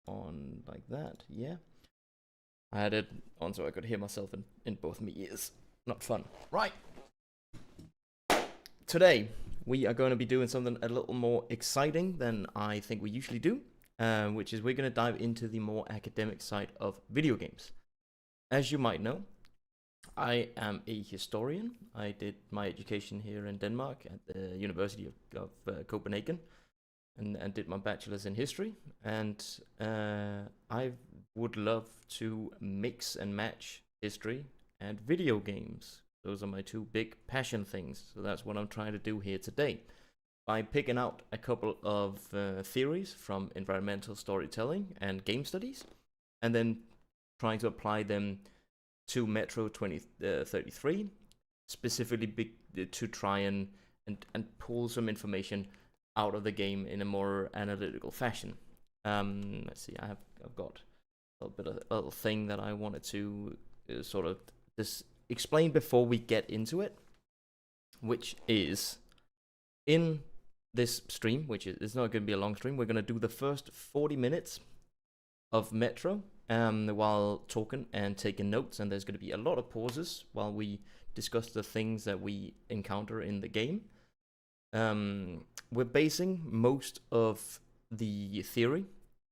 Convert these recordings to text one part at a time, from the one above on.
on like that. Yeah. I had it on so I could hear myself in both my ears. Not fun. Right. Today, we are going to be doing something a little more exciting than I think we usually do, which is we're going to dive into the more academic side of video games. As you might know, I am a historian. I did my education here in Denmark at the University of Copenhagen and did my bachelor's in history. And I would love to mix and match history and video games. Those are my two big passion things. So that's what I'm trying to do here today. By picking out a couple of theories from environmental storytelling and game studies, and then trying to apply them to Metro 2033, specifically to try and pull some information out of the game in a more analytical fashion. Let's see, I've got a little thing that I wanted to sort of just explain before we get into it, which is in this stream, which is it's not going to be a long stream. We're going to do the first 40 minutes of Metro while talking and taking notes, and there's going to be a lot of pauses while we discuss the things that we encounter in the game. We're basing most of the theory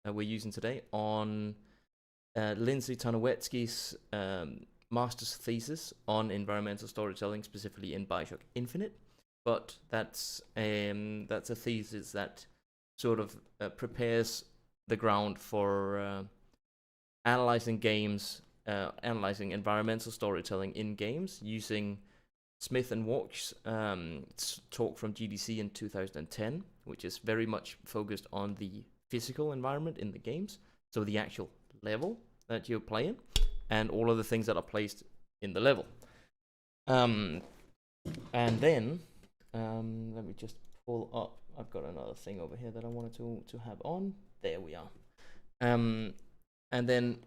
that we're using today on Lindsay Tarnowetsky's master's thesis on environmental storytelling, specifically in Bioshock Infinite. But that's a thesis that sort of prepares the ground for analyzing games, analyzing environmental storytelling in games using Smith and Walk's talk from GDC in 2010, which is very much focused on the physical environment in the games, so the actual level that you're playing, and all of the things that are placed in the level. And then, let me just pull up. I've got another thing over here that I wanted to have on. There we are. And then,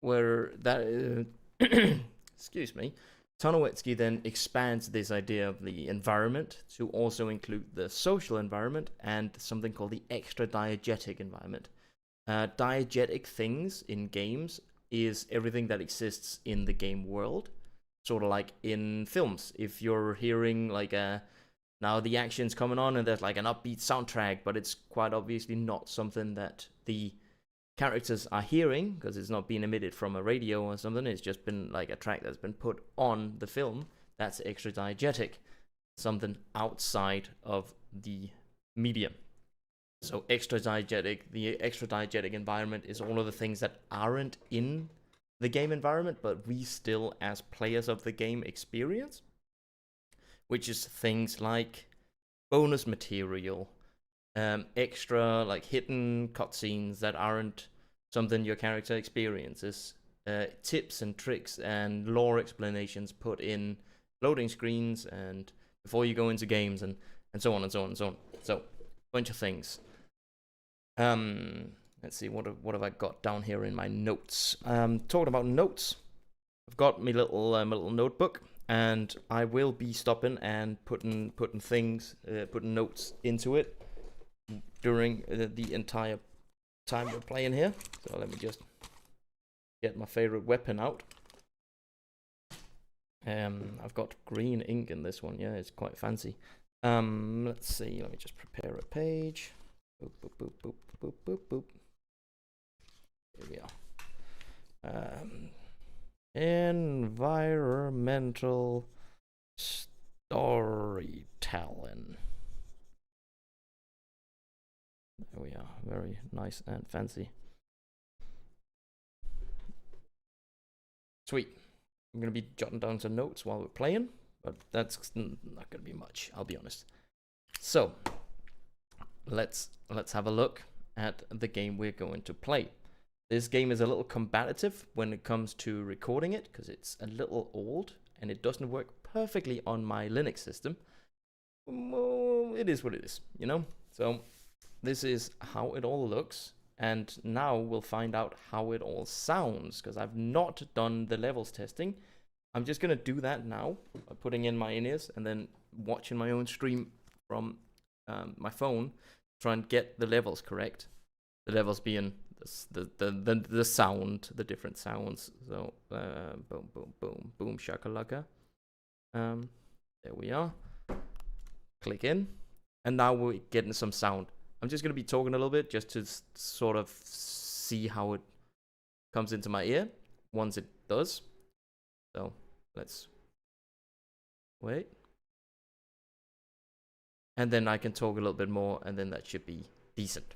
where that, excuse me, Tarnowetsky then expands this idea of the environment to also include the social environment and something called the extra-diegetic environment. Diegetic things in games is everything that exists in the game world. Sort of like in films. If you're hearing like now the action's coming on and there's like an upbeat soundtrack, but it's quite obviously not something that the characters are hearing because it's not being emitted from a radio or something. It's just been like a track that's been put on the film. That's extra-diegetic, something outside of the medium. So the extra-diegetic environment is all of the things that aren't in the game environment, but we still, as players of the game, experience, which is things like bonus material, extra like hidden cutscenes that aren't something your character experiences, tips and tricks and lore explanations put in loading screens and before you go into games and so on and so on and so on. So a bunch of things. Let's see, what have I got down here in my notes? Talking about notes, I've got my little notebook, and I will be stopping and putting notes into it during the entire time we're playing here. So let me just get my favorite weapon out. I've got green ink in this one. Yeah, it's quite fancy. Let's see. Let me just prepare a page. Boop boop boop boop boop boop boop. Here we are. Environmental storytelling. There we are. Very nice and fancy. Sweet. I'm going to be jotting down some notes while we're playing, but that's not going to be much, I'll be honest. So, let's have a look at the game we're going to play. This game is a little combative when it comes to recording it, because it's a little old, and it doesn't work perfectly on my Linux system. Well, it is what it is, you know? So, this is how it all looks, and now we'll find out how it all sounds, because I've not done the levels testing. I'm just going to do that now, by putting in my in-ears, and then watching my own stream from my phone, try and get the levels correct. The levels being the sound, the different sounds. So boom, boom, boom, boom, shakalaka. There we are. Click in, and now we're getting some sound. I'm just gonna be talking a little bit just to sort of see how it comes into my ear once it does. So let's wait. And then I can talk a little bit more, and then that should be decent.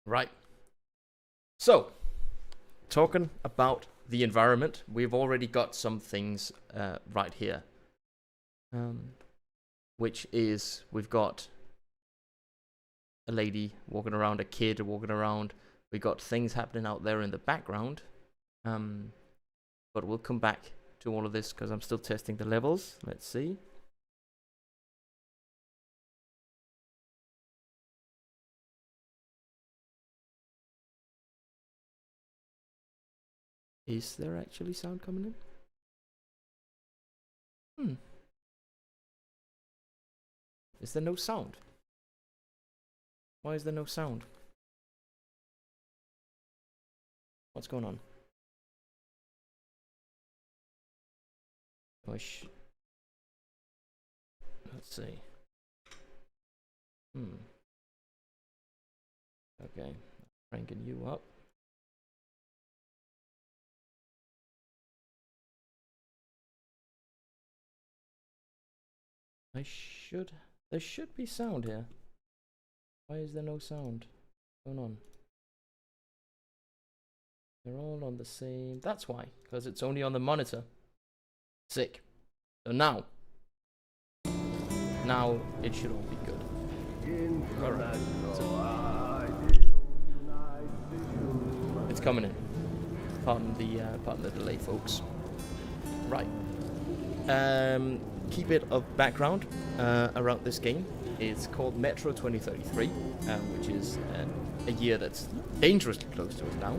Right. So, talking about the environment, we've already got some things right here. Which is, we've got a lady walking around, a kid walking around. We got things happening out there in the background. But we'll come back to all of this because I'm still testing the levels. Let's see. Is there actually sound coming in? Is there no sound? Why is there no sound? What's going on? Let's see. Okay, cranking you up. There should be sound here. Why is there no sound? What's going on? They're all on the same. That's why, because it's only on the monitor. Sick. So now it should all be good. Alright. It's coming in. Pardon the delay, folks. Right. Key bit of background around this game. It's called Metro 2033, which is a year that's dangerously close to us now.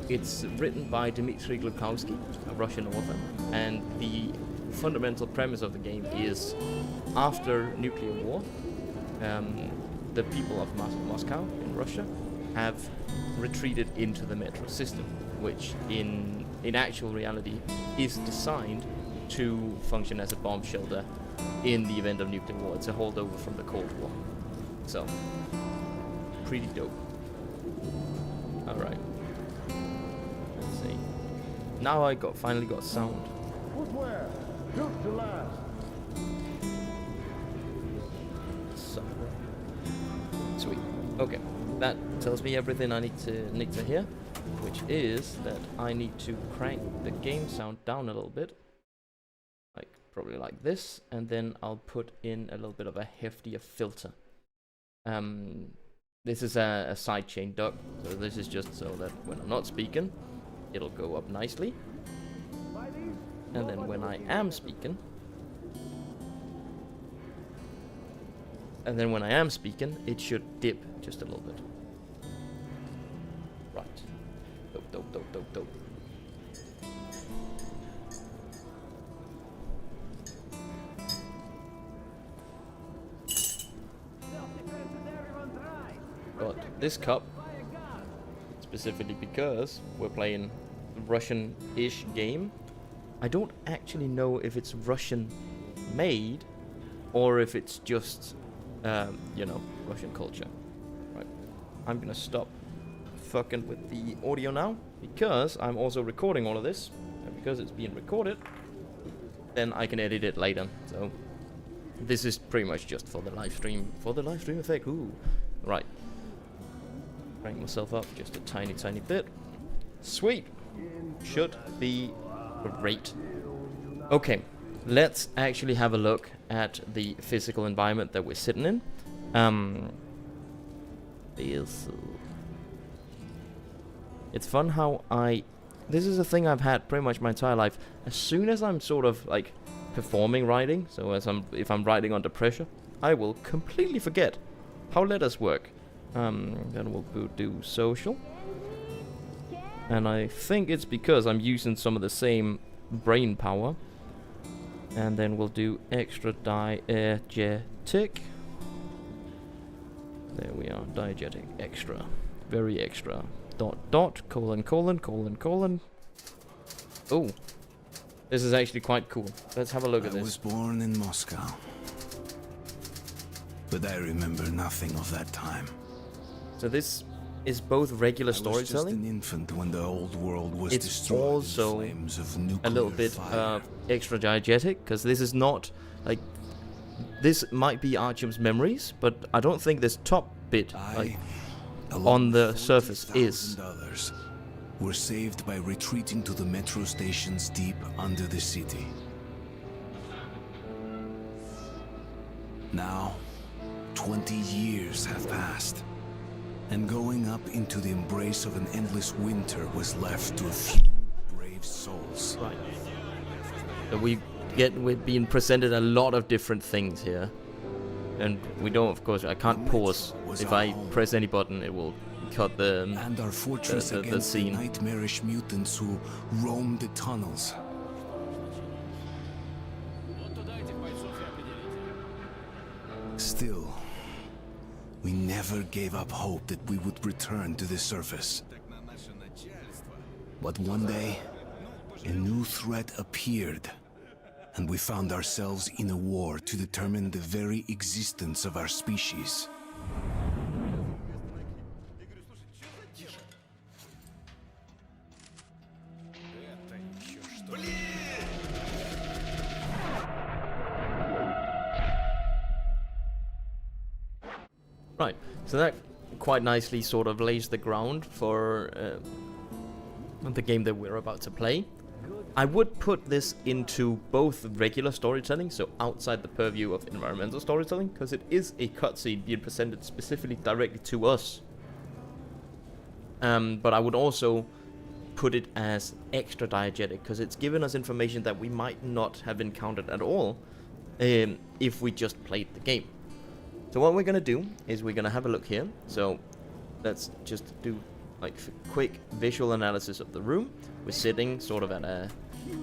It's written by Dmitry Glukhovskey, a Russian author, and the fundamental premise of the game is after nuclear war, the people of Moscow in Russia have retreated into the metro system, which in actual reality is designed to function as a bomb shelter in the event of nuclear war. It's a holdover from the Cold War. So, pretty dope. Alright. Let's see. Now I finally got sound. Footwear, built to last. So, sweet. Okay. That tells me everything I need to hear, which is that I need to crank the game sound down a little bit. Probably like this, and then I'll put in a little bit of a heftier filter. This is a sidechain duck, so this is just so that when I'm not speaking, it'll go up nicely. And then when I am speaking, it should dip just a little bit. Right. Dope. Got this cup specifically because we're playing a Russian-ish game. I don't actually know if it's Russian made or if it's just Russian culture. Right. I'm gonna stop fucking with the audio now because I'm also recording all of this, and because it's being recorded, then I can edit it later. So this is pretty much just for the live stream effect. Ooh. Right. Crank myself up just a tiny bit. Sweet. Should be great. Okay, let's actually have a look at the physical environment that we're sitting in. It's fun how this is a thing I've had pretty much my entire life. As soon as I'm sort of like performing writing, so if I'm writing under pressure, I will completely forget how letters work. Then we'll do social. And I think it's because I'm using some of the same brain power. And then we'll do extra diegetic. There we are, diegetic, extra. Very extra. ... Oh, this is actually quite cool. Let's have a look at this. I was born in Moscow, but I remember nothing of that time. So this is both regular storytelling. I was just an infant when the old world was It's destroyed also in flames of nuclear a little bit fire. extra diegetic, because this is not like, this might be Artyom's memories, but I don't think this top bit like on the surface is. Others were saved by retreating to the metro stations deep under the city. Now, 20 years have passed, and going up into the embrace of an endless winter was left to a few brave souls. Right. So we're being presented a lot of different things here, and we don't, of course, I can't pause. If I press any button, it will cut the and our fortress the against scene. the nightmarish mutants who roamed the tunnels. Still, we never gave up hope that we would return to the surface. But one day, a new threat appeared, and we found ourselves in a war to determine the very existence of our species. Right, so that quite nicely sort of lays the ground for the game that we're about to play. I would put this into both regular storytelling, so outside the purview of environmental storytelling, because it is a cutscene being presented specifically directly to us. But I would also put it as extra diegetic, because it's given us information that we might not have encountered at all if we just played the game. So what we're going to do is we're going to have a look here. So let's just do like a quick visual analysis of the room. We're sitting sort of at a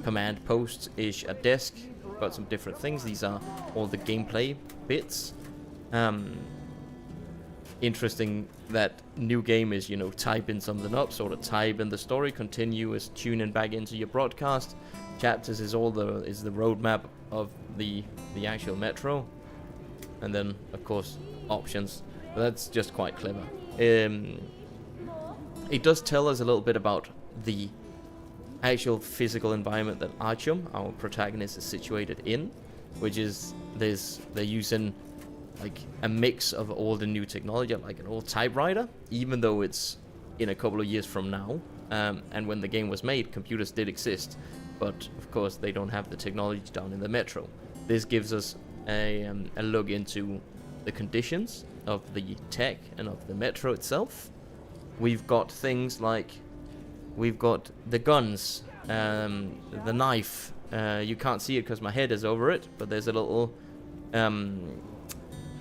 command post-ish, a desk. Got some different things. These are all the gameplay bits. Interesting that new game is, you know, type in something up, sort of type in the story, continue is tuning back into your broadcast. Chapters is the roadmap of the actual metro. And then, of course, options. But that's just quite clever. It does tell us a little bit about the actual physical environment that Artyom, our protagonist, is situated in, which is they're using like a mix of all the new technology, like an old typewriter, even though it's in a couple of years from now. And when the game was made, computers did exist, but of course they don't have the technology down in the metro. This gives us a look into the conditions of the tech and of the metro itself. We've got things like we've got the guns, the knife. You can't see it because my head is over it, but there's a little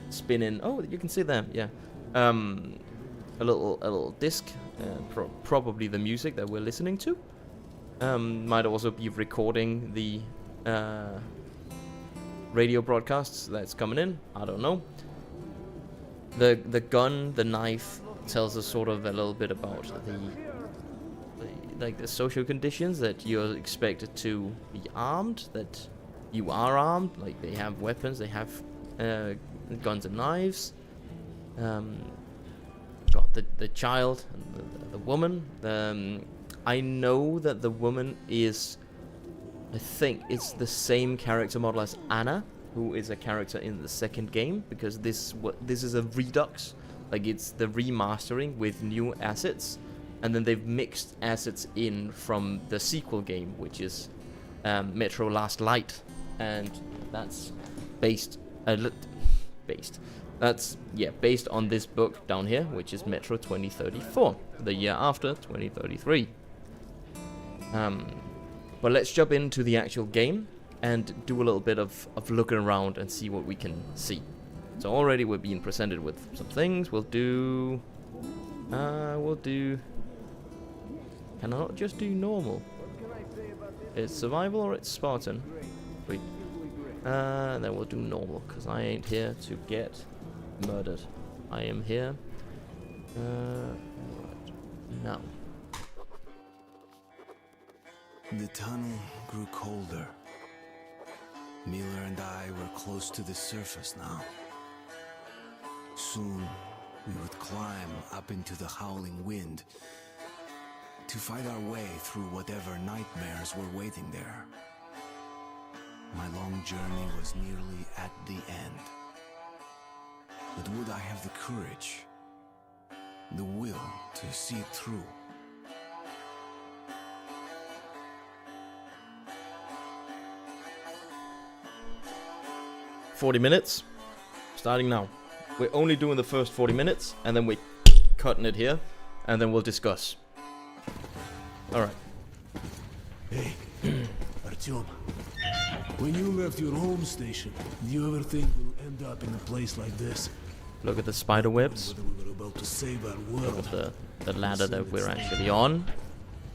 spinning. Oh, you can see there. Yeah, a little disc, probably the music that we're listening to. Might also be recording the radio broadcasts that's coming in. I don't know. The gun, the knife tells us sort of a little bit about the social conditions, that you're expected to be armed, that you are armed, like they have weapons, they have guns and knives. Got the child and the woman. I know that the woman is, I think it's the same character model as Anna, who is a character in the second game, because this is a redux, like it's the remastering with new assets, and then they've mixed assets in from the sequel game, which is Metro Last Light, and that's based on this book down here, which is Metro 2034, the year after 2033. But let's jump into the actual game and do a little bit of looking around and see what we can see. So already we're being presented with some things. We'll do... Can I not just do normal? It's survival or it's Spartan? Wait. Then we'll do normal, because I ain't here to get murdered. I am here. Right now. The tunnel grew colder. Miller and I were close to the surface now. Soon, we would climb up into the howling wind to fight our way through whatever nightmares were waiting there. My long journey was nearly at the end. But would I have the courage, the will to see it through? $40, starting now. We're only doing the first 40 minutes, and then we're cutting it here, and then we'll discuss. Alright. Hey, Artyom. When you left your home station, did you ever think we'll end up in a place like this? Look at the spider webs. Whether we were about to save our world. Look at the ladder that we're actually on.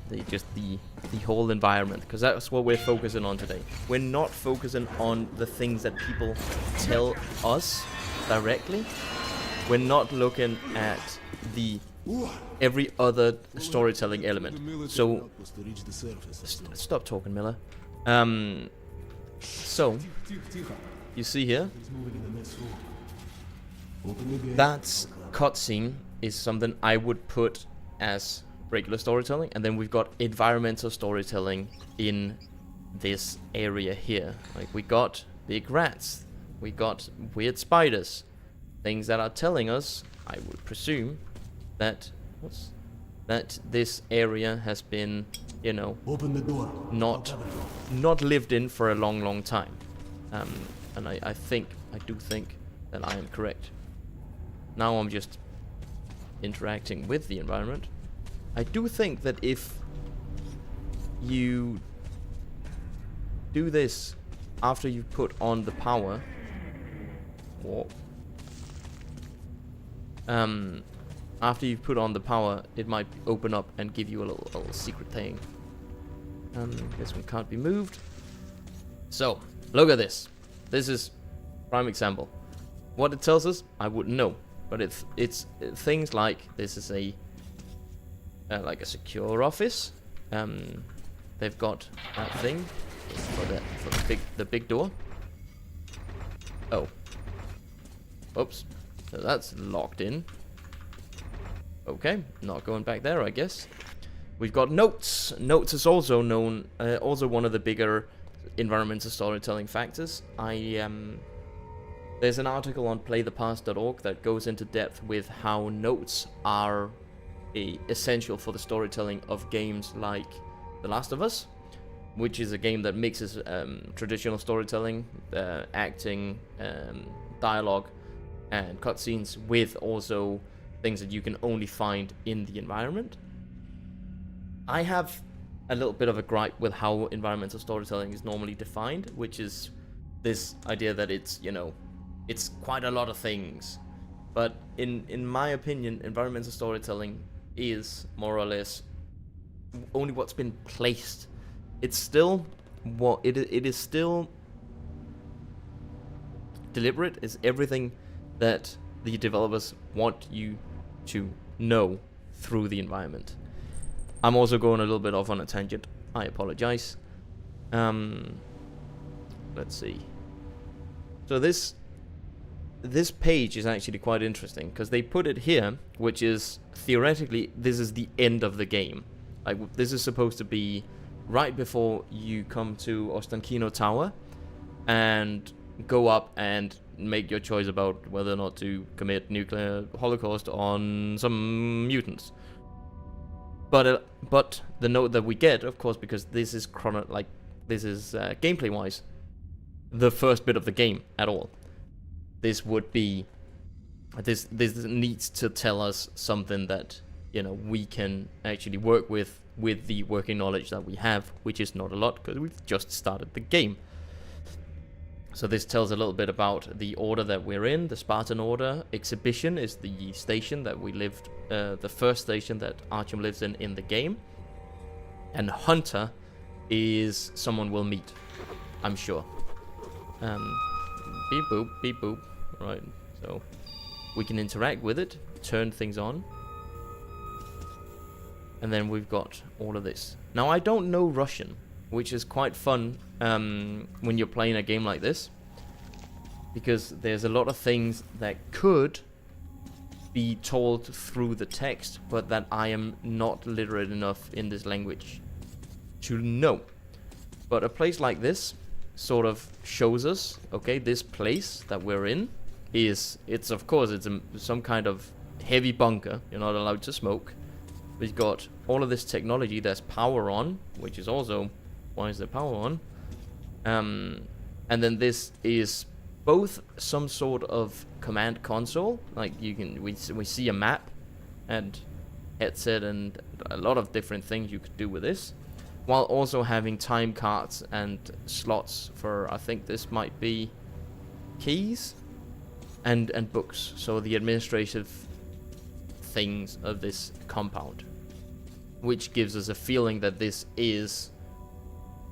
The whole environment, because that's what we're focusing on today. We're not focusing on the things that people tell us directly. We're not looking at the every other storytelling element. So stop talking, Miller. So you see here, that cutscene is something I would put as regular storytelling, and then we've got environmental storytelling in this area here. Like, we got big rats, we got weird spiders, things that are telling us, I would presume, that this area has been, you know, open the door. Not lived in for a long time. And I do think that I am correct. Now I'm just interacting with the environment. I do think that if you do this after you put on the power, or after you've put on the power, it might open up and give you a little secret thing. This one can't be moved. So look at this. This is prime example. What it tells us, I wouldn't know, but it's things like this is like a secure office. They've got that thing for the big door. Oh, oops. So that's locked in. Okay, not going back there, I guess. We've got notes. Notes is also known, also one of the bigger environmental storytelling factors. There's an article on playthepast.org that goes into depth with how notes are essential for the storytelling of games like The Last of Us, which is a game that mixes traditional storytelling, acting, dialogue, and cutscenes with also things that you can only find in the environment. I have a little bit of a gripe with how environmental storytelling is normally defined, which is this idea that it's, you know, it's quite a lot of things. But in my opinion, environmental storytelling is more or less only what's been placed. It's still what it is still deliberate. Is everything that the developers want you to know through the environment. I'm also going a little bit off on a tangent. I apologize. Let's see. So this page is actually quite interesting because they put it here, which is theoretically this is the end of the game. Like, this is supposed to be right before you come to Ostankino Tower and go up and make your choice about whether or not to commit nuclear holocaust on some mutants. But the note that we get, of course, because this is gameplay wise the first bit of the game at all. This would be this needs to tell us something that, you know, we can actually work with the working knowledge that we have, which is not a lot because we've just started the game. So this tells a little bit about the order that we're in. The Spartan Order Exhibition is the station that we lived, the first station that Artyom lives in the game. And Hunter is someone we'll meet, I'm sure. Beep boop, beep boop. Right, so we can interact with it, turn things on. And then we've got all of this. Now, I don't know Russian, which is quite fun when you're playing a game like this, because there's a lot of things that could be told through the text, but that I am not literate enough in this language to know. But a place like this sort of shows us, okay, this place that we're in it's of course some kind of heavy bunker. You're not allowed to smoke. We've got all of this technology. There's power on, which is also, why is there power on? And then this is both some sort of command console, like we see a map and headset and a lot of different things you could do with this, while also having time cards and slots for, I think this might be keys and books, so the administrative things of this compound, which gives us a feeling that this is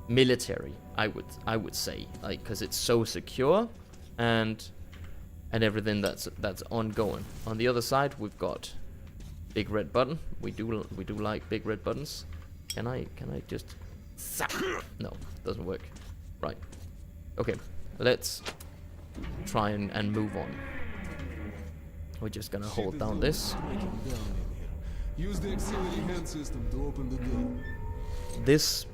military, I would say, like, because it's so secure and everything that's ongoing. On the other side, we've got big red button. We do like big red buttons. Can I just no, doesn't work. Right. Okay, let's try and move on. We're just gonna hold down this. Use the auxiliary hand system to open the door. This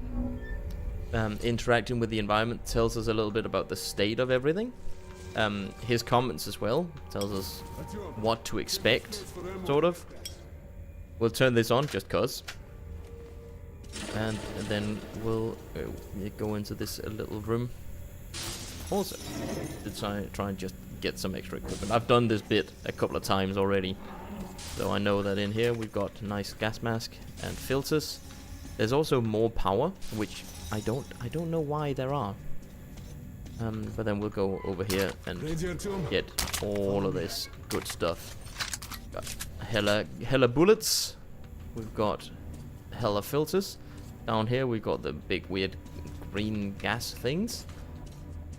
interacting with the environment tells us a little bit about the state of everything. His comments as well tells us what to expect, sort of. We'll turn this on just cause. And then we'll go into this little room also to try and just get some extra equipment. I've done this bit a couple of times already, so I know that in here we've got a nice gas mask and filters. There's also more power, which I don't know why there are. But then we'll go over here and get all of this good stuff. Got hella bullets. We've got hella filters. Down here we got the big weird green gas things.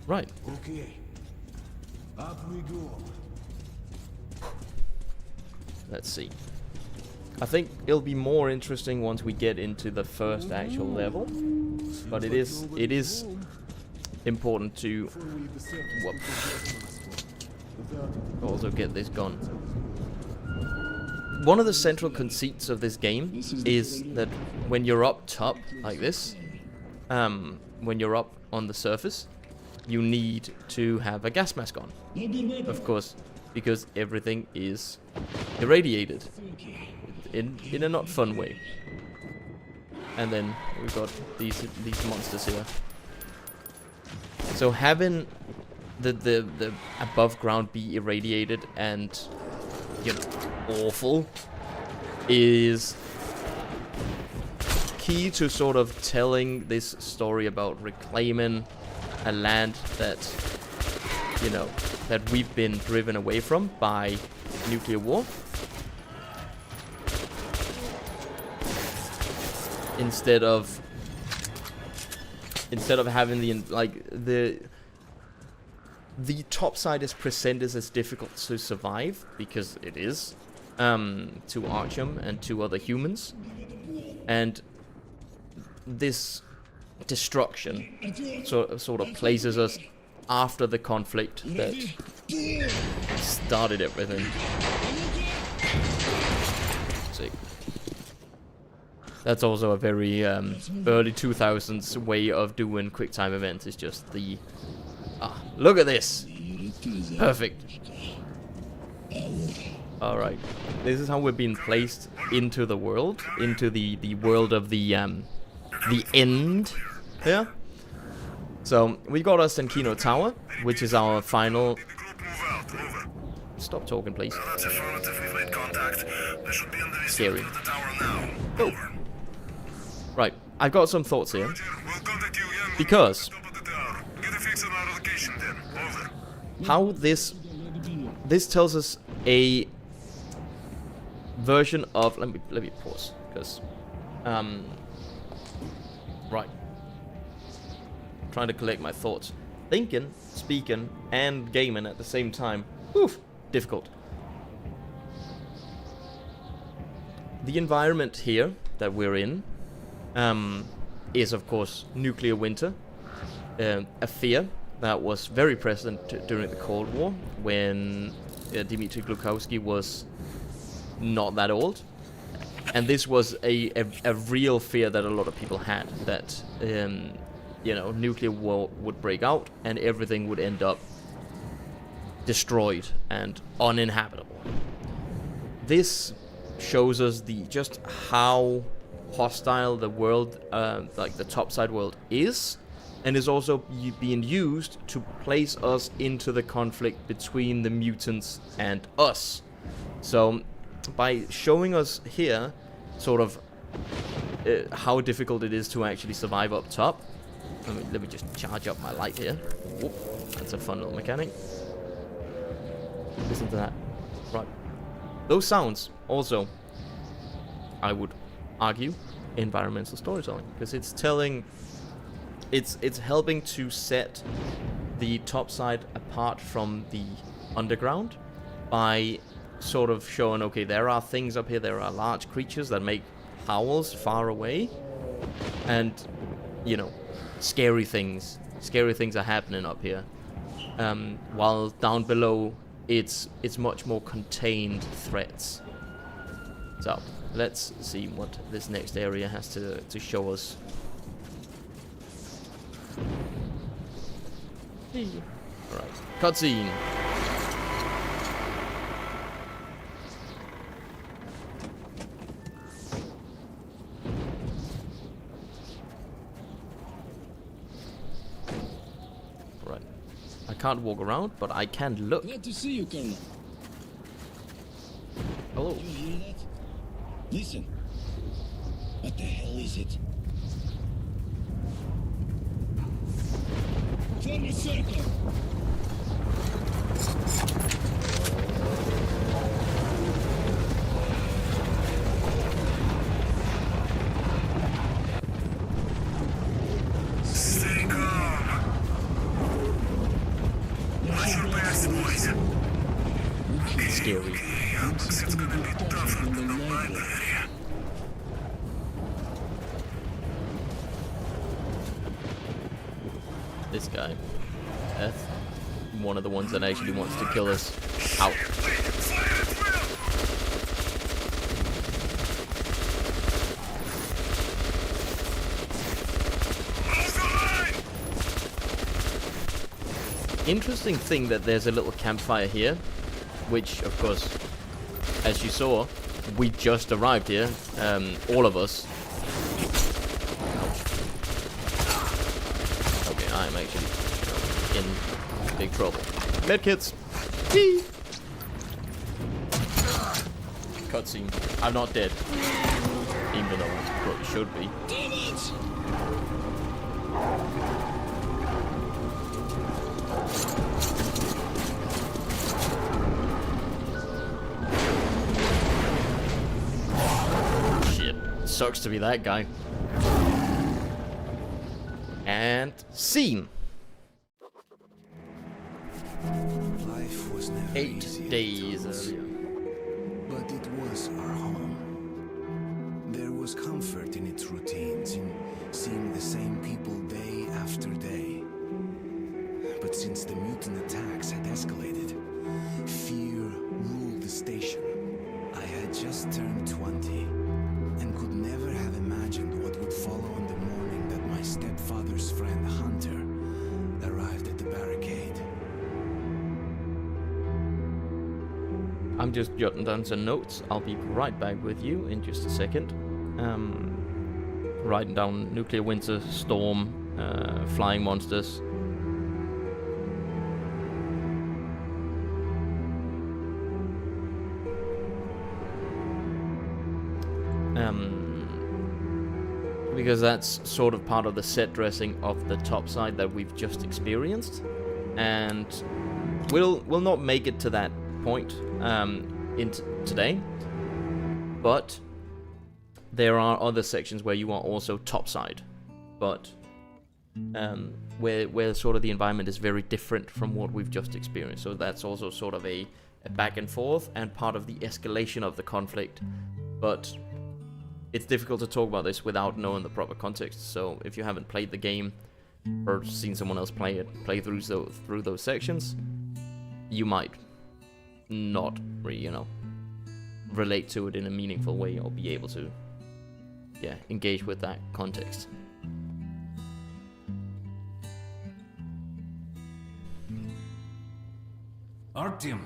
Right. Okay. Up we go. Let's see. I think it'll be more interesting once we get into the first actual level. But it is important to also get this gun. One of the central conceits of this game is that when you're up top like this, when you're up on the surface, you need to have a gas mask on, of course, because everything is irradiated in a not fun way. And then we've got these monsters here. So having the above ground be irradiated and, you know, awful is key to sort of telling this story about reclaiming a land that, you know, that we've been driven away from by nuclear war. Instead of having the top side is presented as difficult to survive, because it is, to Artyom and to other humans, and this destruction sort of places us after the conflict that started everything. See, that's also a very early 2000s way of doing quick time events. It's just the look at this, perfect. All right, this is how we're being placed into the world, into the world of the end. Yeah. So we got our Senkino Tower, which is our final. Stop talking, please. That's affirmative. We've made contact. They should be in the Scary. of the tower now. Oh. Right, I've got some thoughts here. We'll contact you again. Because Top of the tower. Get a fix on our location then. Over. how this tells us a version of, let me pause, because right, trying to collect my thoughts, thinking, speaking, and gaming at the same time. Oof, difficult. The environment here that we're in is, of course, nuclear winter, a fear that was very present during the Cold War when Dmitry Glukhovskey was not that old. And this was a real fear that a lot of people had, that nuclear war would break out and everything would end up destroyed and uninhabitable. This shows us just how hostile the world, like the topside world, is, and is also being used to place us into the conflict between the mutants and us. So by showing us here sort of how difficult it is to actually survive up top. Let me just charge up my light here. Whoop, that's a fun little mechanic. Listen to that. Right. Those sounds also, I would argue, environmental storytelling, because it's telling, it's helping to set the topside apart from the underground by sort of showing, okay, there are things up here, there are large creatures that make howls far away, and scary things are happening up here, while down below it's much more contained threats. So let's see what this next area has to show us. Alright, cutscene. I can't walk around, but I can look. Glad to see you, Colonel. Hello. You hear that? Listen. What the hell is it? Form a circle. Stay calm. Watch your best, boys. Scary. It's gonna be tougher than the library. This guy. That's one of the ones that actually wants to kill us. Ow. Interesting thing that there's a little campfire here, which, of course, as you saw, we just arrived here, all of us. Okay, I'm actually in big trouble. Medkits! Whee! Cutscene. I'm not dead. Even though I probably should be. Damn it! Sucks to be that guy. And scene. Life was never 8 easy at days times, earlier. but it was our home. There was comfort in its routines, in seeing the same people day after day. But since the mutant attacks had escalated, fear ruled the station. I had just turned 20. And could never have imagined what would follow on the morning that my stepfather's friend Hunter arrived at the barricade. I'm just jotting down some notes. I'll be right back with you in just a second. Writing down nuclear winter, storm, flying monsters. Because that's sort of part of the set dressing of the topside that we've just experienced, and we'll not make it to that point today, but there are other sections where you are also topside, but where sort of the environment is very different from what we've just experienced. So that's also sort of a back and forth and part of the escalation of the conflict, but it's difficult to talk about this without knowing the proper context. So if you haven't played the game or seen someone else play through those sections, you might not really, relate to it in a meaningful way or be able to, engage with that context. Artyom,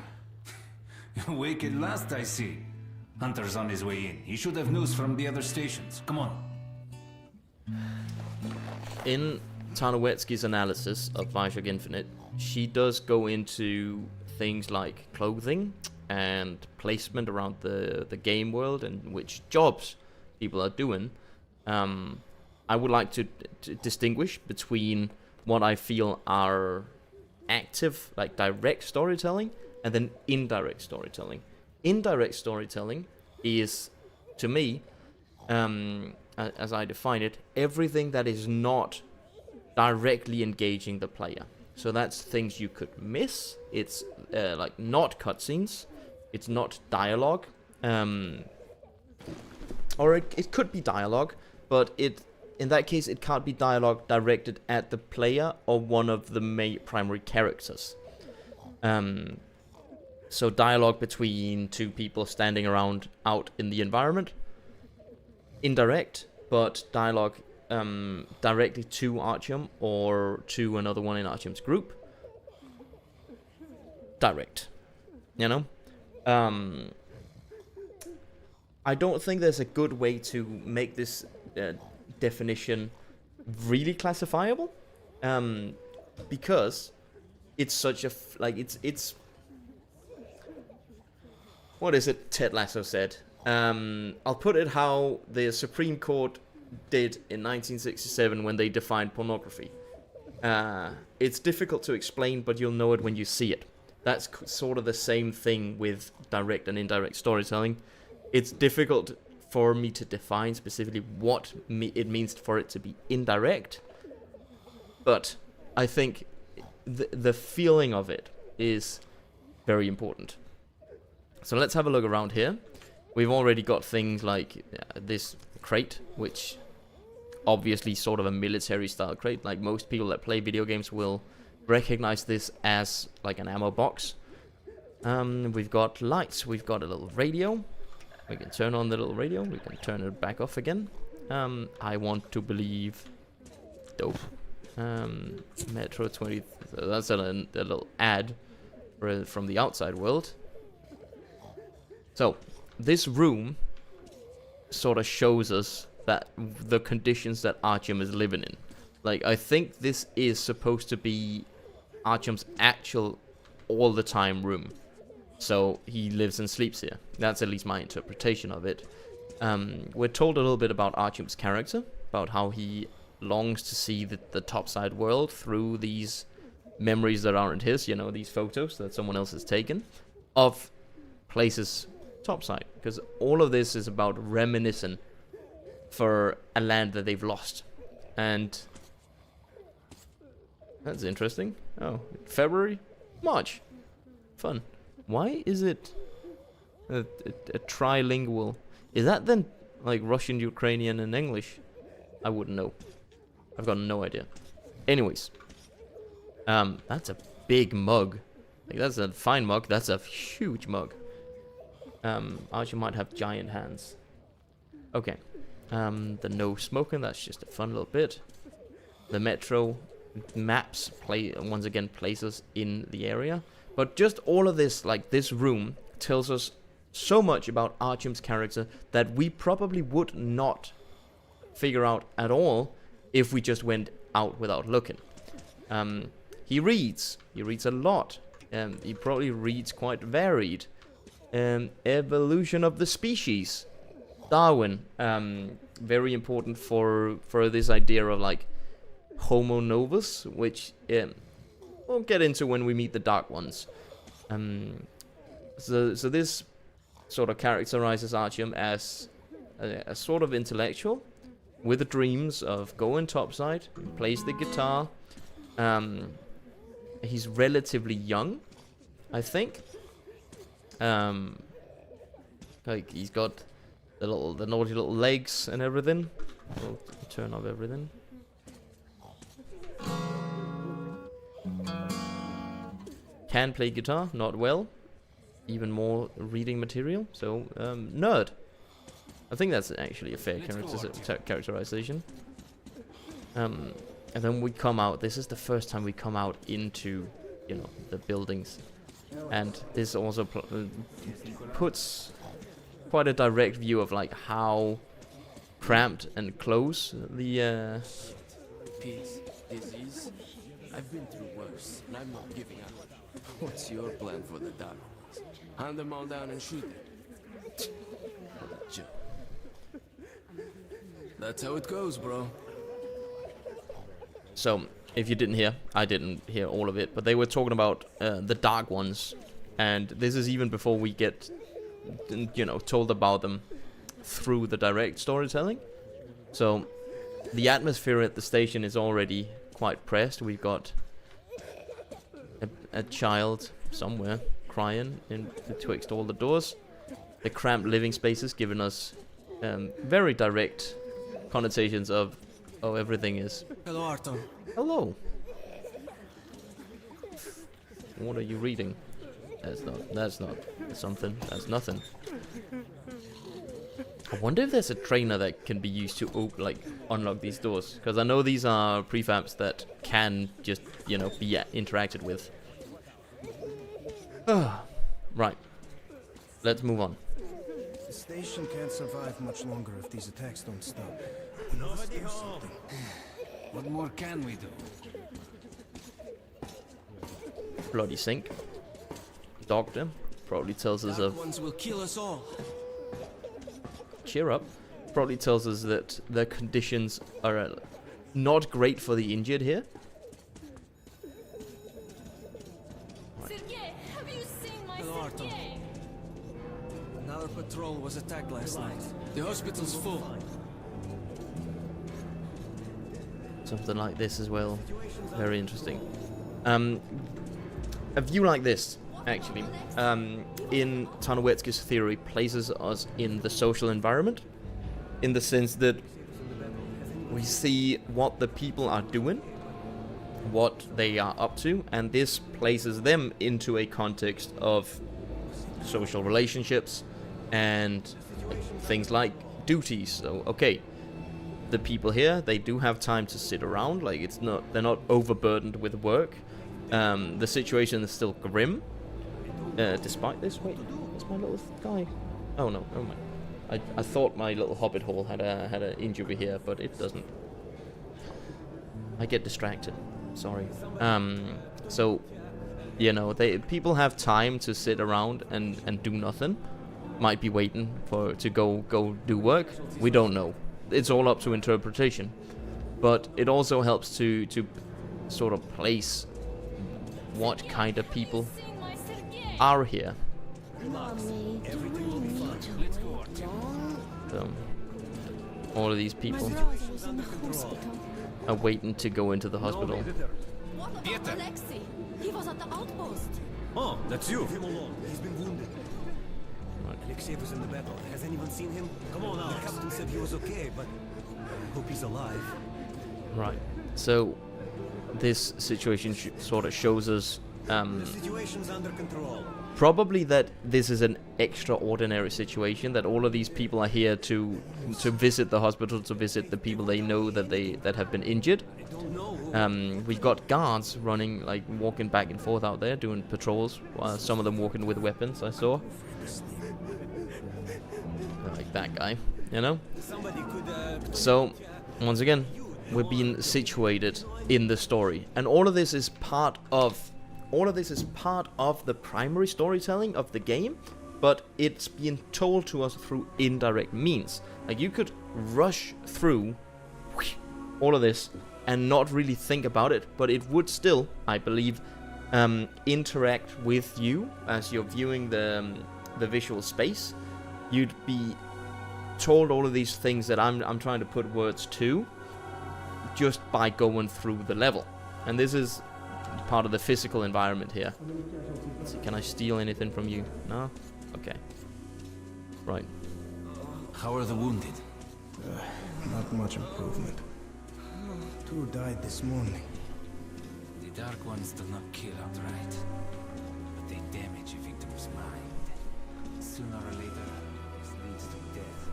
awake at last, I see. Hunter's on his way in. He should have news from the other stations. Come on. In Tarnowetsky's analysis of Bioshock Infinite, she does go into things like clothing and placement around the game world and which jobs people are doing. I would like to distinguish between what I feel are active, like direct storytelling, and then indirect storytelling. Indirect storytelling is, to me, as I define it, everything that is not directly engaging the player. So that's things you could miss. It's like not cutscenes. It's not dialogue. Or it could be dialogue, but in that case it can't be dialogue directed at the player or one of the primary characters. So dialogue between two people standing around out in the environment, indirect, but dialogue directly to Artyom or to another one in Artyom's group, direct. I don't think there's a good way to make this definition really classifiable, because it's such a it's what is it Ted Lasso said? I'll put it how the Supreme Court did in 1967 when they defined pornography. It's difficult to explain, but you'll know it when you see it. That's sort of the same thing with direct and indirect storytelling. It's difficult for me to define specifically what it means for it to be indirect, but I think the feeling of it is very important. So let's have a look around here. We've already got things like this crate, which obviously sort of a military style crate. Like most people that play video games will recognize this as like an ammo box. We've got lights, we've got a little radio. We can turn on the little radio, we can turn it back off again. I want to believe... Dope. Metro 20... So that's a little ad from the outside world. So, this room sort of shows us that the conditions that Artyom is living in. Like, I think this is supposed to be Artyom's actual all-the-time room. So he lives and sleeps here. That's at least my interpretation of it. We're told a little bit about Artyom's character, about how he longs to see the topside world through these memories that aren't his, these photos that someone else has taken of places topside. Because all of this is about reminiscing for a land that they've lost. And that's interesting. Oh, February? March. Fun. Why is it a trilingual? Is that then like Russian, Ukrainian, and English? I wouldn't know. I've got no idea. Anyways, that's a big mug. Like, that's a fine mug. That's a huge mug. Archie might have giant hands. Okay. The no smoking. That's just a fun little bit. The metro maps once again places in the area. But just all of this, like this room, tells us so much about Artyom's character that we probably would not figure out at all if we just went out without looking. He reads a lot. He probably reads quite varied. Evolution of the species. Darwin. Very important for this idea of like Homo novus, which we'll get into when we meet the Dark Ones. So this sort of characterizes Artyom as a sort of intellectual with dreams of going topside, plays the guitar. He's relatively young, I think. Like he's got the naughty little legs and everything. We'll turn off everything. Can play guitar, not well. Even more reading material. So nerd. I think that's actually a fair characterization. And then we come out. This is the first time we come out into, you know, the buildings, and this also puts quite a direct view of like how cramped and close the. Peace, disease. I've been through worse, and I'm not giving up. What's your plan for the dark ones? Hunt them all down and shoot them. What a joke. That's how it goes, bro. So, if you didn't hear, I didn't hear all of it, but they were talking about the Dark Ones, and this is even before we get, you know, told about them through the direct storytelling. So, the atmosphere at the station is already quite pressed. We've got a child somewhere crying in betwixt all the doors. The cramped living spaces giving us very direct connotations of, oh, everything is. Hello, Arthur. Hello. What are you reading? That's not something. That's nothing. I wonder if there's a trainer that can be used to unlock these doors, because I know these are prefabs that can just, you know, be interacted with. Right. Let's move on. The station can't survive much longer if these attacks don't stop. We must do something. What more can we do? Bloody sink. Doctor probably tells us of. Ones will kill us all. Cheer up. Probably tells us that the conditions are not great for the injured here. Sergei, have you seen my Hello, Arthur. Sergei? Another patrol was attacked last night. The hospital's full. Something like this as well. Very interesting. A view like this, actually, in Tarnowetsky's theory, places us in the social environment, in the sense that we see what the people are doing, what they are up to, and this places them into a context of social relationships and things like duties. So, okay, the people here, they do have time to sit around, like they're not overburdened with work. The situation is still grim, despite this. Wait, where's my little guy? Oh no, never mind. I thought my little hobbit hole had an injury here, but it doesn't. I get distracted. Sorry. So, you know, people have time to sit around and do nothing. Might be waiting to go do work. We don't know. It's all up to interpretation. But it also helps to sort of place what kind of people are here. So, all of these people are waiting to go into the hospital. What about Alexei? He was at the outpost. Oh, that's you. Leave him alone. He's been wounded. Alexei was in the battle. Has anyone seen him? Come on, Alex. The captain said he was okay, but I hope he's alive. Right. So, this situation sort of shows us The situation's under control. probably that this is an extraordinary situation, that all of these people are here to visit the hospital, to visit the people they know that have been injured. We've got guards running, like walking back and forth out there doing patrols, while some of them walking with weapons, I saw. Like that guy, you know? So, once again, we're being situated in the story, and all of this is part of the primary storytelling of the game, but it's being told to us through indirect means. Like, you could rush through all of this and not really think about it, but it would still, I believe, interact with you as you're viewing the visual space. You'd be told all of these things that I'm trying to put words to, just by going through the level. And this is part of the physical environment here. Let's see, can I steal anything from you? No? Okay. Right. How are the wounded? Not much improvement. 2 died this morning. The Dark Ones do not kill outright, but they damage a victim's mind. Sooner or later, this leads to death.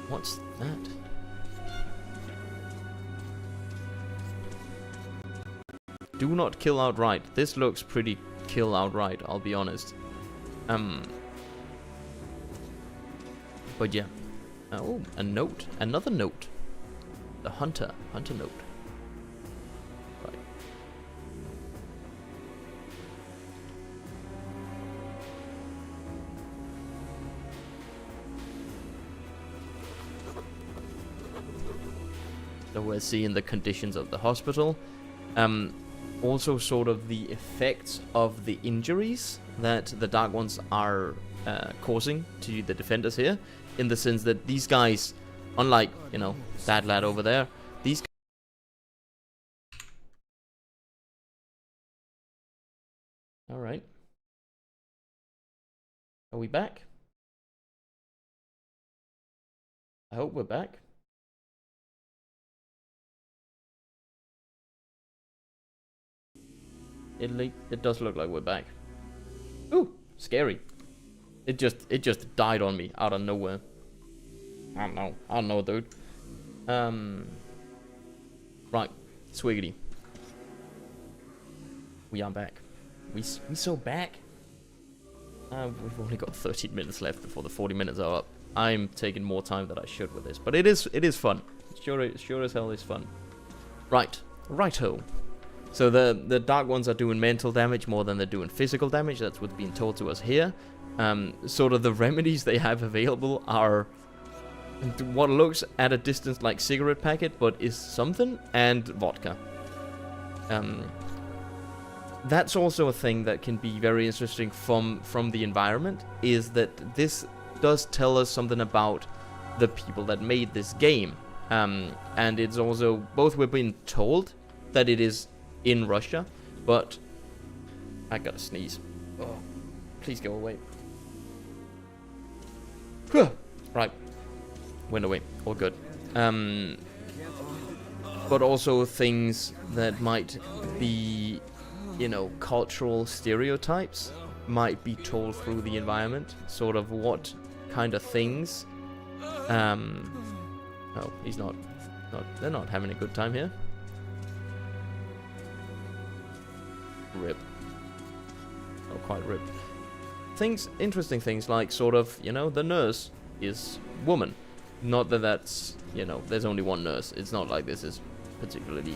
What's that? Do not kill outright. This looks pretty kill outright, I'll be honest. But yeah. Oh, a note. Another note. The hunter note. Right. So we're seeing the conditions of the hospital. Also sort of the effects of the injuries that the Dark Ones are causing to the defenders here, in the sense that these guys, unlike, you know, that lad over there, these Alright. Are we back? I hope we're back. It does look like we're back. Ooh, scary. It just died on me out of nowhere. I don't know, dude. Right, Swiggity. We are back. We so back. We've only got 13 minutes left before the 40 minutes are up. I'm taking more time than I should with this, but it is fun. Sure as hell is fun. Righto. So the Dark Ones are doing mental damage more than they're doing physical damage. That's what's being told to us here. Sort of the remedies they have available are what looks at a distance like cigarette packet, but is something, and vodka. That's also a thing that can be very interesting from the environment, is that this does tell us something about the people that made this game. And it's also, both we're being told that it is in Russia, but I gotta sneeze. Oh, please go away. Right, went away, all good. But also things that might be, you know, cultural stereotypes might be told through the environment, sort of what kind of things. Oh, he's not, they're not having a good time here. Rip. Not quite rip. Things, interesting things like sort of, you know, the nurse is woman. Not that that's, you know, there's only one nurse. It's not like this is particularly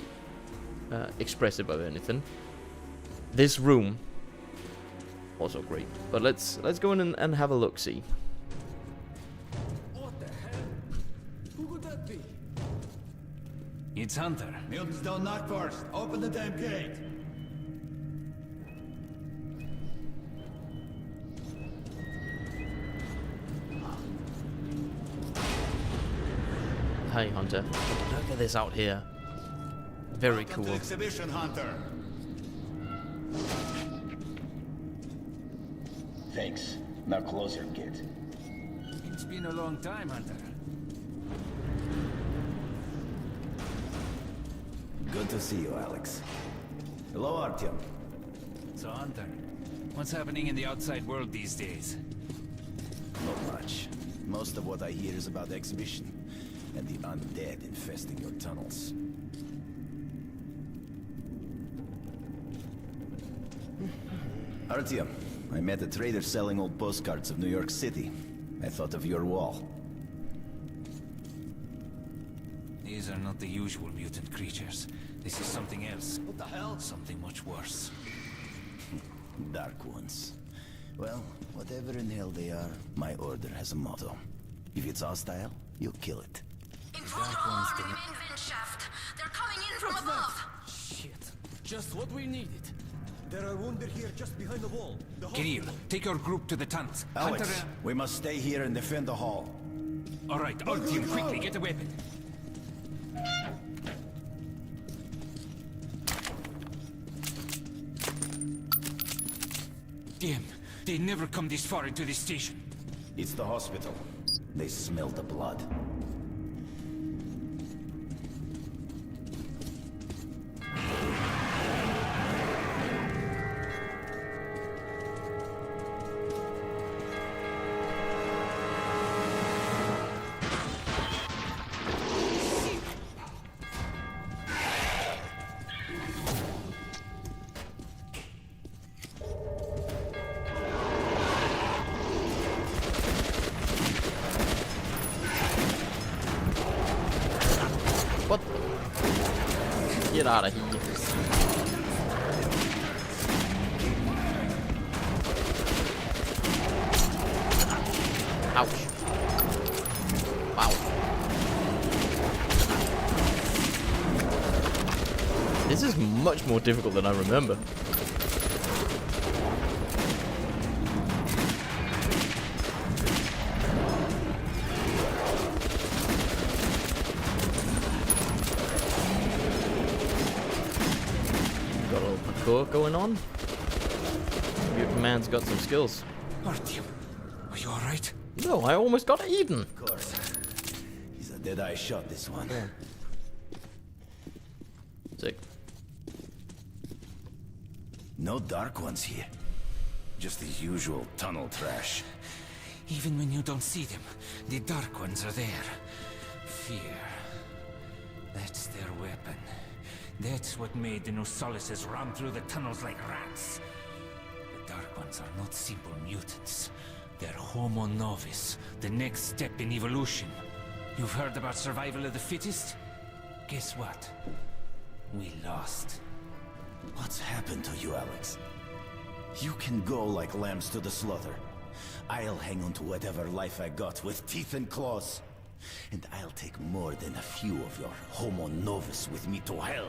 expressive of anything. This room, also great. But let's go in and have a look-see. What the hell? Who could that be? It's Hunter. Mutants don't knock first. Open the damn gate. Hey, Hunter. Look at this out here. Very cool. Exhibition, Hunter. Thanks. Now closer, kid. It's been a long time, Hunter. Good to see you, Alex. Hello, Artyom. So, Hunter, what's happening in the outside world these days? Not much. Most of what I hear is about the exhibition and the undead infesting your tunnels. Artyom, I met a trader selling old postcards of New York City. I thought of your wall. These are not the usual mutant creatures. This is something else. What the hell? Something much worse. Dark Ones. Well, whatever in hell they are, my order has a motto. If it's hostile, you'll kill it. Intruder alarm in the main vent shaft. They're coming in from above. Shit. Just what we needed. There are wounded here just behind the wall. Kirill, take your group to the tunnels. Alex, Hunter, we must stay here and defend the hall. all right, our team, quickly, get a weapon. them. They never come this far into this station. It's the hospital. They smell the blood. What? Get out of here. Ouch. Wow. This is much more difficult than I remember. Got a little parkour going on. Your man's got some skills. Artyom, are you alright? No, I almost got eaten. Of course. He's a dead-eye shot, this one. Yeah. Sick. No Dark Ones here. Just the usual tunnel trash. Even when you don't see them, the Dark Ones are there. Fear. That's their weapon. That's what made the Nosalises run through the tunnels like rats. The Dark Ones are not simple mutants. They're Homo Novus, the next step in evolution. You've heard about survival of the fittest? Guess what? We lost. What's happened to you, Alex? You can go like lambs to the slaughter. I'll hang on to whatever life I got with teeth and claws. And I'll take more than a few of your Homo Novus with me to hell.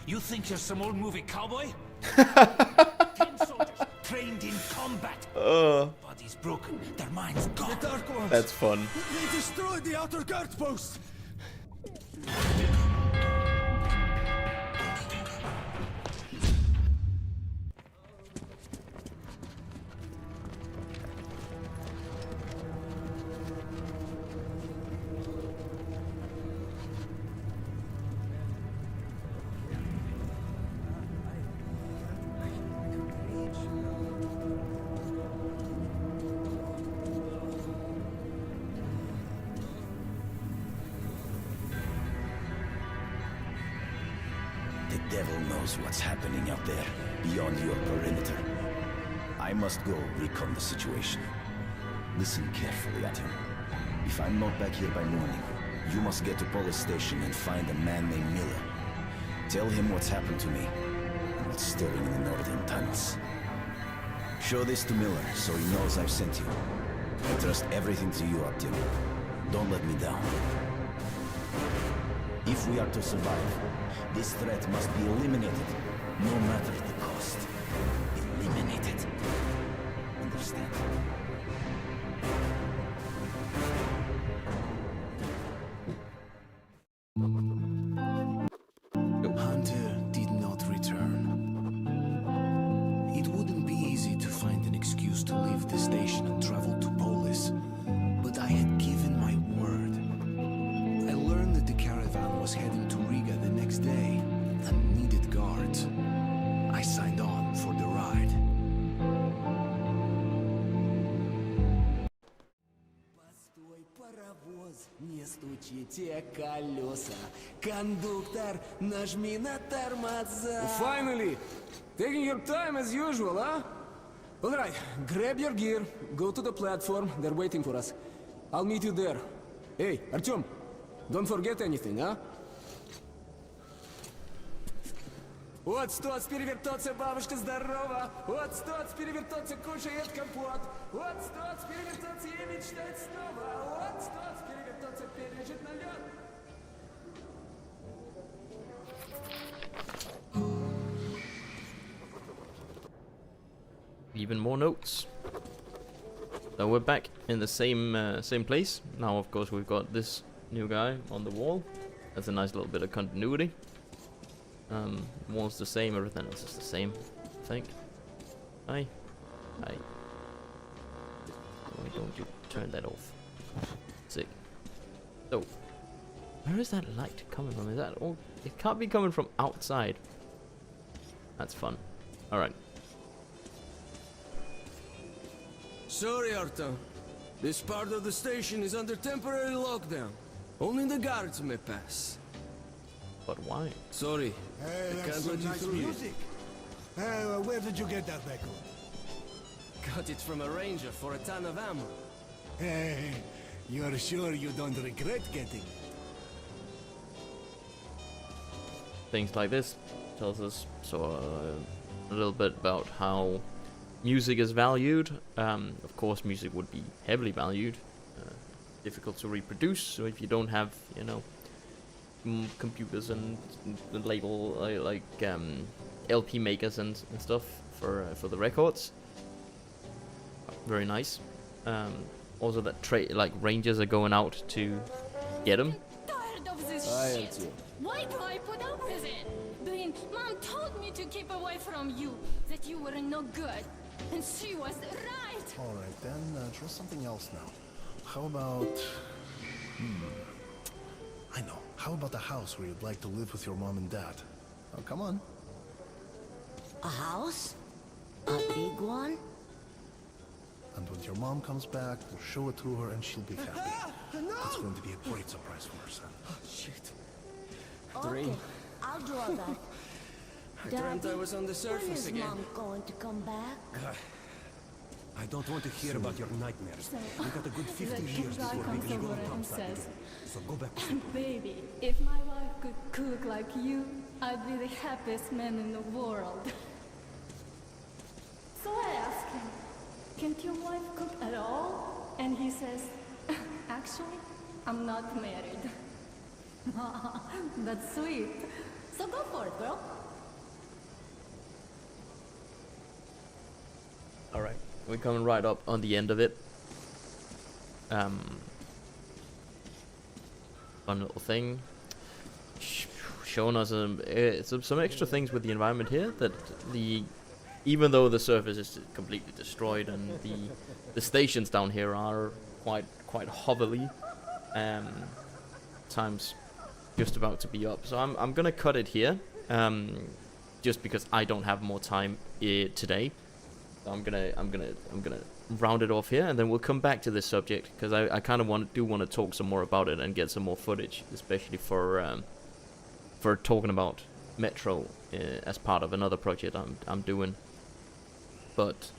You think you're some old movie cowboy? 10 soldiers trained in combat. Bodies broken, their minds gone. The Dark Ones! That's fun. They destroyed the outer guard post! The devil knows what's happening out there, beyond your perimeter. I must go recon the situation. Listen carefully at him. If I'm not back here by morning, you must get to police station and find a man named Miller. Tell him what's happened to me, and what's stirring in the northern tunnels. Show this to Miller, so he knows I've sent you. I trust everything to you, Artyom. Don't let me down. If we are to survive, this threat must be eliminated, no matter the cost. Eliminated. Understand? Hunter did not return. It wouldn't be easy to find an excuse to leave the station and travel to Polis, but I had given my word. I learned that the caravan was heading to Riga the next day and needed guards. I signed on for the ride. Постой, паровоз, не стучите колеса. Кондуктор, нажми на тормоза. Finally! Taking your time as usual, huh? Alright, grab your gear, go to the platform, they're waiting for us. I'll meet you there. Hey, Artyom, don't forget anything, huh? Вот стоц перевертаться, бабушка здорова. Вот стоц перевертаться, кушает компот. Вот стоц перевертаться и мечтать снова. Вот стоц перевертаться, пережить на лед. Even more notes. So we're back in the same place. Now, of course, we've got this new guy on the wall. That's a nice little bit of continuity. Wall's the same, everything else is the same, I think. Hi. Why don't you turn that off? Sick. So, where is that light coming from? Is that all? It can't be coming from outside. That's fun. Alright. Sorry, Arta. This part of the station is under temporary lockdown. Only the guards may pass. But why? Sorry. Hey, I that's can't some let you nice through. music. Hey, where did you get that record? Got it from a ranger for a ton of ammo. Hey, you're sure you don't regret getting it? Things like this tells us a little bit about how music is valued. Of course, music would be heavily valued. Difficult to reproduce, so if you don't have, you know, computers and label like LP makers and stuff for the records, very nice. Also, that like rangers are going out to get them. Tired of this shit. Why do I put up with it? Blin, Mom told me to keep away from you, that you were no good, and she was right. All right, then try something else now. How about? I know. How about a house where you'd like to live with your mom and dad? Oh, come on. A house? A big one? And when your mom comes back, we'll show it to her and she'll be happy. It's going to be a great surprise for her, son. Oh, shit. Okay, Dream. I'll draw that. I dreamt I was on the surface when is again. Mom going to come back? I don't want to hear about your nightmares. We got a good 50 years guy before we comes can go over on top and side says, again. So go back to "And baby, if my wife could cook like you, I'd be the happiest man in the world." So I ask him, "Can't your wife cook at all?" And he says, "Actually, I'm not married." That's sweet. So go for it, girl. Alright, we're coming right up on the end of it. Fun little thing. Showing us some extra things with the environment here. That even though the surface is completely destroyed and the stations down here are quite hovely, times just about to be up. So I'm gonna cut it here, just because I don't have more time today. So I'm gonna round it off here, and then we'll come back to this subject because I kind of want to talk some more about it and get some more footage, especially for talking about Metro as part of another project I'm doing. But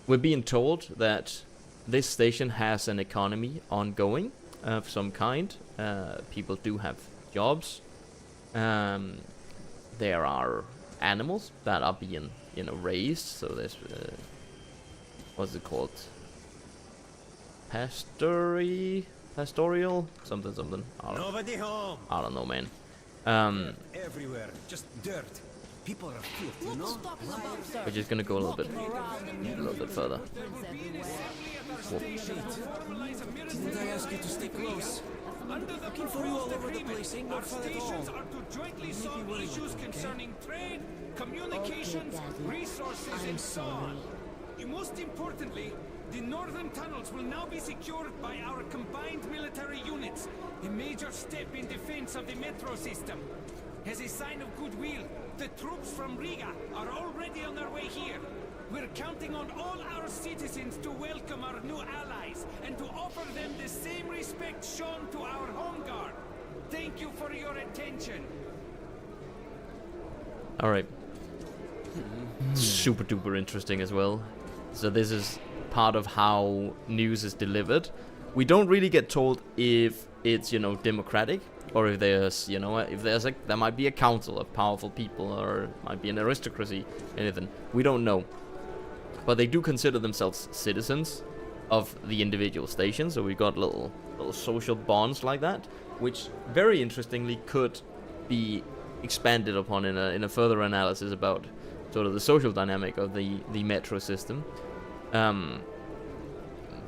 we're being told that this station has an economy ongoing of some kind. People do have jobs. There are animals that are being, you know, raised. So there's what's it called? Pastoral? Something. Nobody home. I don't know, man. Everywhere, just dirt. People are filth, you know? We're just gonna go a little bit further. Didn't I ask you to stay close? Looking for you all over the place, ain't no fun at all. Are to jointly solve issues concerning trade, communications, resources, and so on. Most importantly, the northern tunnels will now be secured by our combined military units, a major step in defense of the metro system. As a sign of goodwill, the troops from Riga are already on their way here. We're counting on all our citizens to welcome our new allies and to offer them the same respect shown to our home guard. Thank you for your attention. Alright. Super duper interesting as well. So this is part of how news is delivered. We don't really get told if it's, you know, democratic, or if there's, you know, there might be a council of powerful people, or it might be an aristocracy, anything. We don't know. But they do consider themselves citizens of the individual stations, so we've got little social bonds like that, which very interestingly could be expanded upon in a further analysis about sort of the social dynamic of the metro system.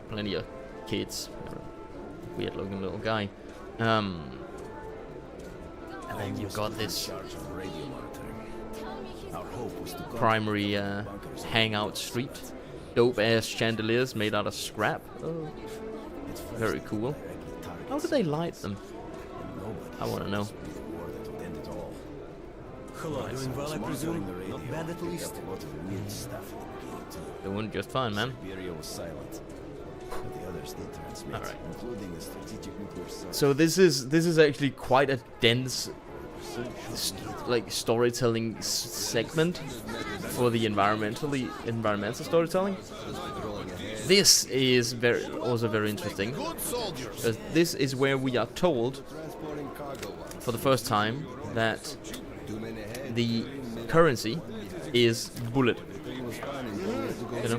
Plenty of kids, weird looking little guy. And then you've got this. Radio monitoring. Tell me he's primary hangout street. Dope ass chandeliers made out of scrap. Oh, very cool. How do they light them? I want to know. Hello, doing well, I presume? Not bad at least. Doing just fine, man. Alright. So this is actually quite a dense storytelling segment for the environmental storytelling. This is also very interesting, because this is where we are told for the first time that the currency is bullet. You know?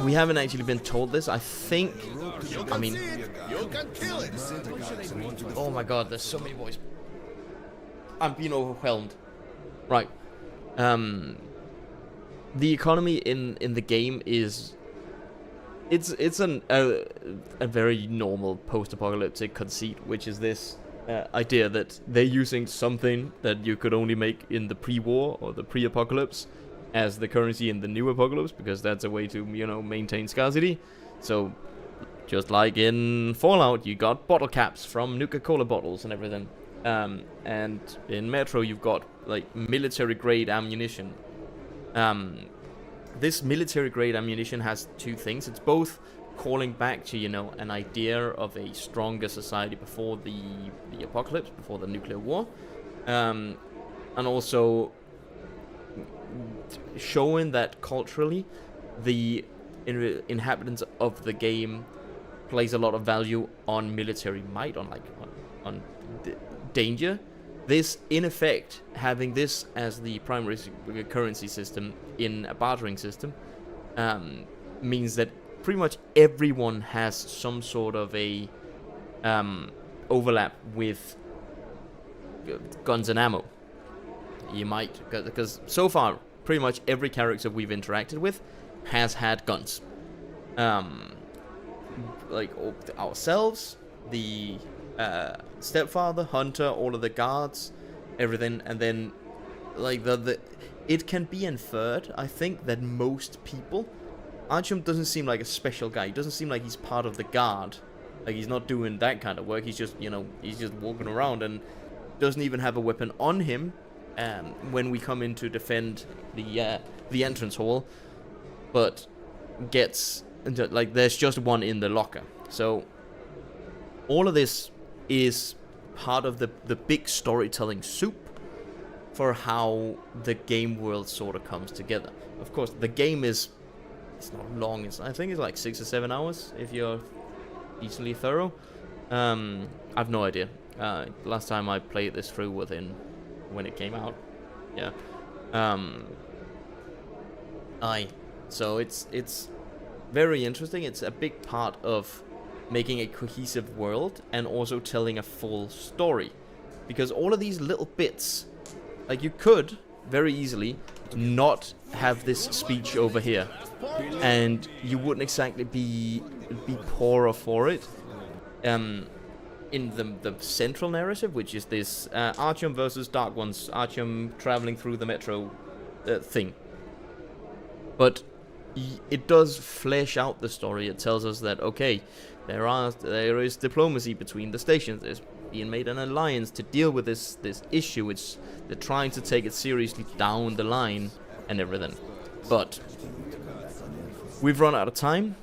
We haven't actually been told this. I think. I mean. Oh my God! There's so many voices. I'm being overwhelmed. Right. The economy in the game is. It's a very normal post-apocalyptic conceit, which is this idea that they're using something that you could only make in the pre-war or the pre-apocalypse as the currency in the new apocalypse, because that's a way to, you know, maintain scarcity. So, just like in Fallout, you got bottle caps from Nuka-Cola bottles and everything. And in Metro, you've got like military-grade ammunition. This military-grade ammunition has two things. It's both calling back to, you know, an idea of a stronger society before the apocalypse, before the nuclear war, and also showing that culturally the inhabitants of the game place a lot of value on military might, on danger. This, in effect, having this as the primary currency system in a bartering system, means that pretty much everyone has some sort of a overlap with guns and ammo. You might, because so far, pretty much every character we've interacted with has had guns. Like ourselves, the stepfather, Hunter, all of the guards, everything, and then like it can be inferred, I think, that most people, Artyom doesn't seem like a special guy. He doesn't seem like he's part of the guard. Like, he's not doing that kind of work. He's just, you know, he's just walking around and doesn't even have a weapon on him when we come in to defend the entrance hall, but gets, like, there's just one in the locker. So all of this is part of the big storytelling soup for how the game world sort of comes together. Of course, the game it's not long. I think it's like 6 or 7 hours if you're decently thorough. I've no idea. Last time I played this through when it came out. Yeah. So it's very interesting. It's a big part of making a cohesive world and also telling a full story, because all of these little bits, like, you could very easily not have this speech over here and you wouldn't exactly be poorer for it. In the central narrative, which is this Artyom versus Dark Ones, Artyom traveling through the metro thing, but it does flesh out the story. It tells us that, okay, there is diplomacy between the stations. There's being made an alliance to deal with this issue. They're trying to take it seriously down the line and everything. But we've run out of time.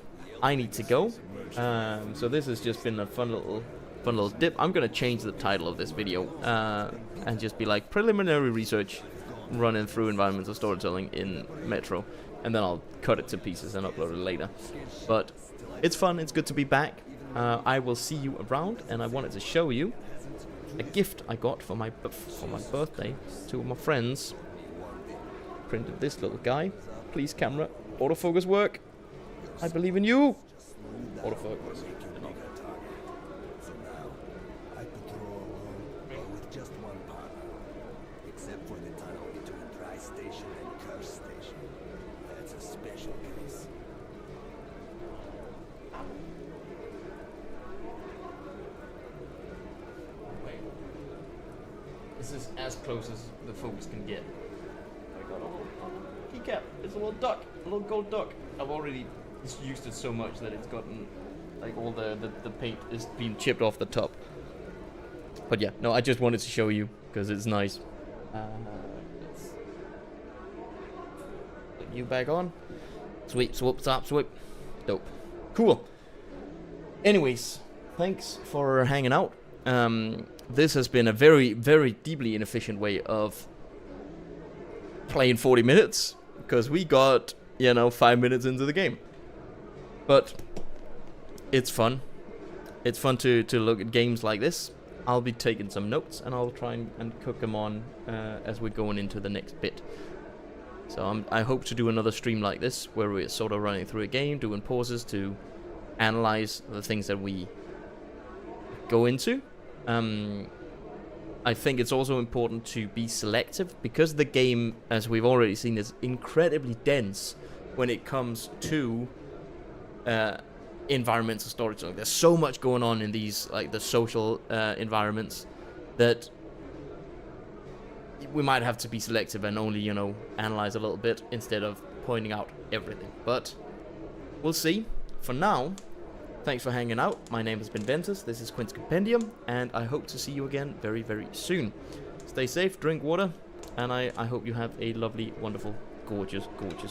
I need to go. So this has just been a fun little dip. I'm gonna change the title of this video and just be like preliminary research running through environmental storytelling in Metro, and then I'll cut it to pieces and upload it later. But it's fun. It's good to be back. I will see you around, and I wanted to show you a gift I got for my birthday. Two of my friends printed this little guy. Please, camera, autofocus work. I believe in you. Autofocus. this is as close as the focus can get. I got a little keycap. It's a little duck, a little gold duck. I've already used it so much that it's gotten like all the paint is being chipped off the top. But yeah, no, I just wanted to show you because it's nice. Let's put you back on. Sweep, swoop, stop, sweep. Dope. Cool. Anyways, thanks for hanging out. This has been a very, very deeply inefficient way of playing 40 minutes because we got, 5 minutes into the game. But it's fun. It's fun to look at games like this. I'll be taking some notes and I'll try and cook them on as we're going into the next bit. So I hope to do another stream like this where we're sort of running through a game, doing pauses to analyze the things that we go into. I think it's also important to be selective because the game, as we've already seen, is incredibly dense when it comes to environmental storytelling. There's so much going on in these, like the social environments, that we might have to be selective and only, analyze a little bit instead of pointing out everything. But we'll see. For now, thanks for hanging out. My name has been Ventus. This is Quint's Compendium, and I hope to see you again very, very soon. Stay safe, drink water, and I hope you have a lovely, wonderful, gorgeous, gorgeous day.